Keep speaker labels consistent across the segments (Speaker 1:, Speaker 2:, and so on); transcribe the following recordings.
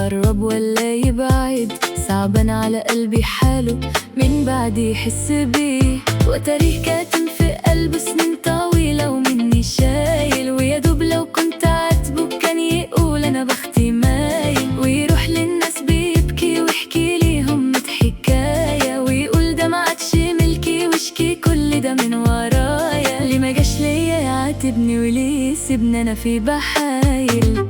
Speaker 1: يقرب ولا يبعد، صعبان على قلبي حاله من بعد يحس بيه. وتاريخ كاتم في قلبه سنين طويلة ومني شايل، ويا دوب لو كنت عاتبه كان يقول أنا بختي مايل. ويروح للناس بيبكي ويحكي ليهم ميت حكاية، ويقول ده معادش ملكي واشكي كل ده من ورايا. ليه ما جاش ليا يعاتبني وليه سيبني أنا في بحايل؟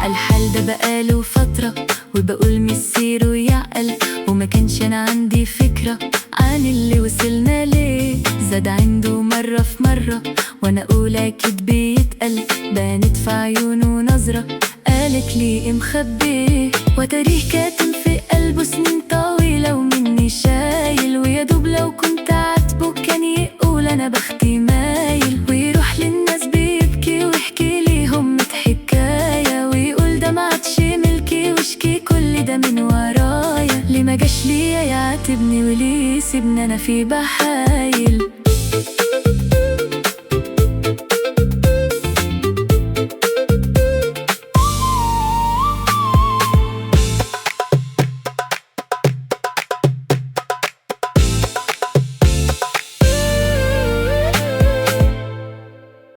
Speaker 1: الحال ده بقاله فترة وبقول مسيره يعقل، وما كانش أنا عندي فكرة عن اللي وصلنا ليه. زاد عنده مرة في مرة وأنا أقول أكيد بيتقل، بانت في عيونه نظرة قالت لي إيه مخبيه. وتاريخ كاتم في قلبه سنين طويلة ومني شايل، ويا دوب لو كنت عاتبه كان يقول أنا بختي مايل. ويروح للناس بيبكي ويحكي ليهم ميت حكاية، ويقول ده معادش ملكي واشكي كل ده من ورايا. ليه ما جاش ليا يعاتبني وليه سيبني أنا في بحايل؟